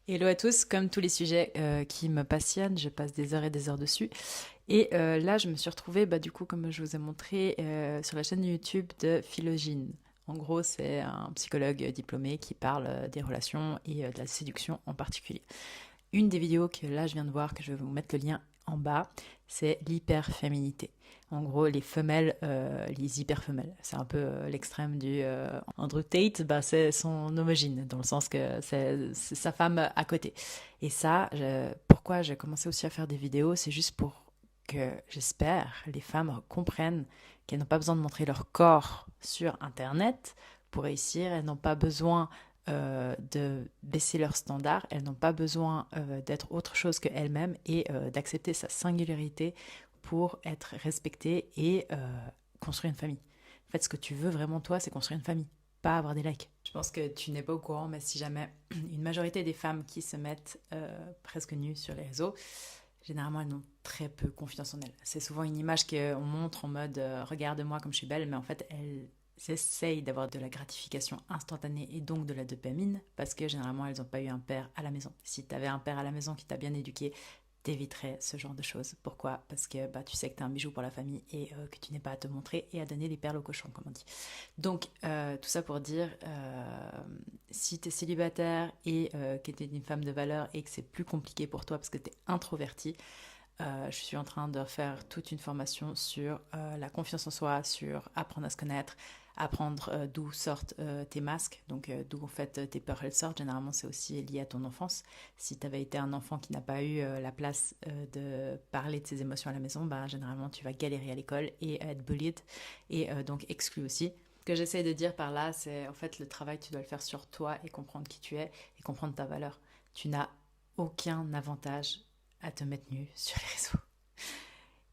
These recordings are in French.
Hello à tous, comme tous les sujets qui me passionnent, je passe des heures et des heures dessus. Et là, je me suis retrouvée, du coup, comme je vous ai montré, sur la chaîne YouTube de Philogine. En gros, c'est un psychologue diplômé qui parle des relations et de la séduction en particulier. Une des vidéos que là je viens de voir, que je vais vous mettre le lien en bas, c'est l'hyperféminité. En gros, les femelles, les hyperfemelles. C'est un peu l'extrême du Andrew Tate, c'est son homogène, dans le sens que c'est sa femme à côté. Et ça, pourquoi j'ai commencé aussi à faire des vidéos, c'est juste pour que, j'espère, les femmes comprennent qu'elles n'ont pas besoin de montrer leur corps sur Internet pour réussir, elles n'ont pas besoin de baisser leurs standards, elles n'ont pas besoin d'être autre chose qu'elles-mêmes et d'accepter sa singularité pour être respectée et construire une famille. En fait, ce que tu veux vraiment toi, c'est construire une famille, pas avoir des likes. Je pense que tu n'es pas au courant, mais si jamais une majorité des femmes qui se mettent presque nues sur les réseaux, généralement elles ont très peu confiance en elles. C'est souvent une image qu'on montre en mode regarde-moi comme je suis belle, mais en fait elles essayent d'avoir de la gratification instantanée et donc de la dopamine parce que généralement elles n'ont pas eu un père à la maison. Si tu avais un père à la maison qui t'a bien éduqué, t'éviterais ce genre de choses. Pourquoi? Parce que tu sais que tu es un bijou pour la famille et que tu n'es pas à te montrer et à donner les perles au cochon, comme on dit. Donc, tout ça pour dire, si tu es célibataire et que tu es une femme de valeur et que c'est plus compliqué pour toi parce que tu es introvertie, je suis en train de faire toute une formation sur la confiance en soi, sur apprendre à se connaître, apprendre d'où sortent tes masques, donc d'où en fait tes peurs elles sortent. Généralement, c'est aussi lié à ton enfance. Si tu avais été un enfant qui n'a pas eu la place de parler de ses émotions à la maison, généralement tu vas galérer à l'école et être bullied et donc exclu aussi. Ce que j'essaie de dire par là, c'est en fait le travail, tu dois le faire sur toi et comprendre qui tu es et comprendre ta valeur. Tu n'as aucun avantage à te mettre nu sur les réseaux.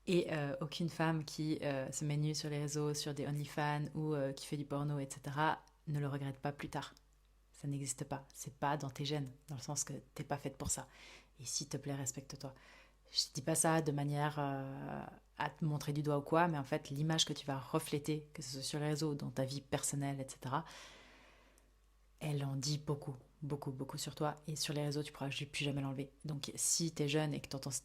Et aucune femme qui se met nue sur les réseaux, sur des OnlyFans ou qui fait du porno, etc., ne le regrette pas plus tard. Ça n'existe pas. C'est pas dans tes gènes, dans le sens que t'es pas faite pour ça. Et s'il te plaît, respecte-toi. Je dis pas ça de manière à te montrer du doigt ou quoi, mais en fait, l'image que tu vas refléter, que ce soit sur les réseaux, dans ta vie personnelle, etc., elle en dit beaucoup, beaucoup, beaucoup sur toi. Et sur les réseaux, tu pourras plus jamais l'enlever. Donc, si t'es jeune et que t'entends cette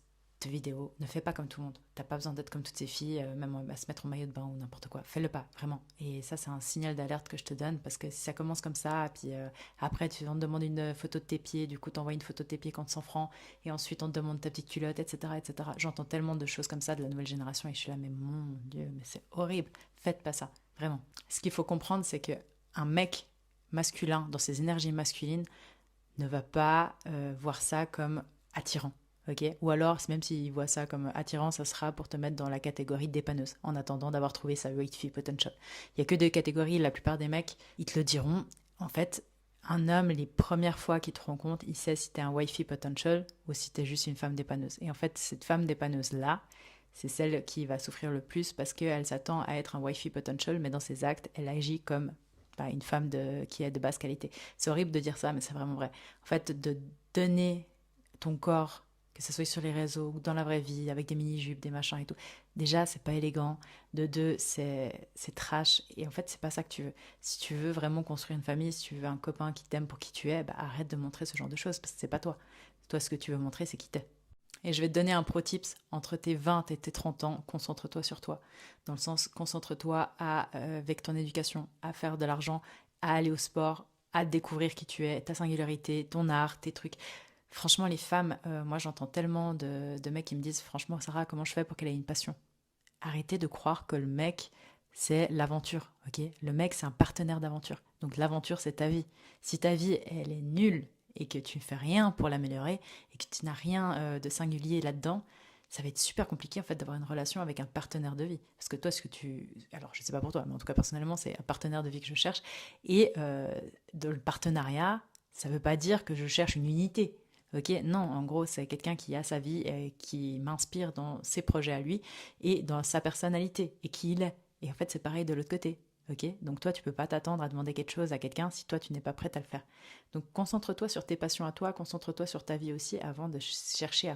vidéo, ne fais pas comme tout le monde. T'as pas besoin d'être comme toutes ces filles, même à se mettre en maillot de bain ou n'importe quoi. Fais-le pas, vraiment. Et ça, c'est un signal d'alerte que je te donne parce que si ça commence comme ça, puis après, on te demande une photo de tes pieds, du coup, t'envoies une photo de tes pieds quand 100 francs, et ensuite, on te demande ta petite culotte, etc., etc. J'entends tellement de choses comme ça de la nouvelle génération et je suis là, mais mon Dieu, mais c'est horrible. Faites pas ça, vraiment. Ce qu'il faut comprendre, c'est que un mec masculin, dans ses énergies masculines, ne va pas voir ça comme attirant. Okay, ou alors, même s'il voit ça comme attirant, ça sera pour te mettre dans la catégorie dépanneuse, en attendant d'avoir trouvé sa wifey potential. Il n'y a que deux catégories, la plupart des mecs, ils te le diront. En fait, un homme, les premières fois qu'il te rencontre, il sait si t'es un wifey potential ou si t'es juste une femme dépanneuse. Et en fait, cette femme dépanneuse-là, c'est celle qui va souffrir le plus parce qu'elle s'attend à être un wifey potential, mais dans ses actes, elle agit comme une femme qui est de basse qualité. C'est horrible de dire ça, mais c'est vraiment vrai. En fait, de donner ton corps, que ce soit sur les réseaux ou dans la vraie vie, avec des mini-jupes, des machins et tout, déjà, c'est pas élégant. De deux, c'est trash. Et en fait, c'est pas ça que tu veux. Si tu veux vraiment construire une famille, si tu veux un copain qui t'aime pour qui tu es, arrête de montrer ce genre de choses, parce que c'est pas toi. Toi, ce que tu veux montrer, c'est qui t'es. Et je vais te donner un pro tips, entre tes 20 et tes 30 ans, concentre-toi sur toi. Dans le sens, concentre-toi avec ton éducation, à faire de l'argent, à aller au sport, à découvrir qui tu es, ta singularité, ton art, tes trucs. Franchement, les femmes, moi j'entends tellement de mecs qui me disent, franchement, Sarah, comment je fais pour qu'elle ait une passion? Arrêtez de croire que le mec, c'est l'aventure, ok? Le mec, c'est un partenaire d'aventure. Donc l'aventure, c'est ta vie. Si ta vie, elle est nulle et que tu ne fais rien pour l'améliorer et que tu n'as rien de singulier là-dedans, ça va être super compliqué en fait d'avoir une relation avec un partenaire de vie. Parce que toi, ce que tu... Alors, je sais pas pour toi, mais en tout cas, personnellement, c'est un partenaire de vie que je cherche. Et dans le partenariat, ça veut pas dire que je cherche une unité. Ok, non, en gros, c'est quelqu'un qui a sa vie et qui m'inspire dans ses projets à lui et dans sa personnalité et qui il est. Et en fait, c'est pareil de l'autre côté. Ok, donc toi, tu peux pas t'attendre à demander quelque chose à quelqu'un si toi, tu n'es pas prête à le faire. Donc, concentre-toi sur tes passions à toi, concentre-toi sur ta vie aussi avant de chercher à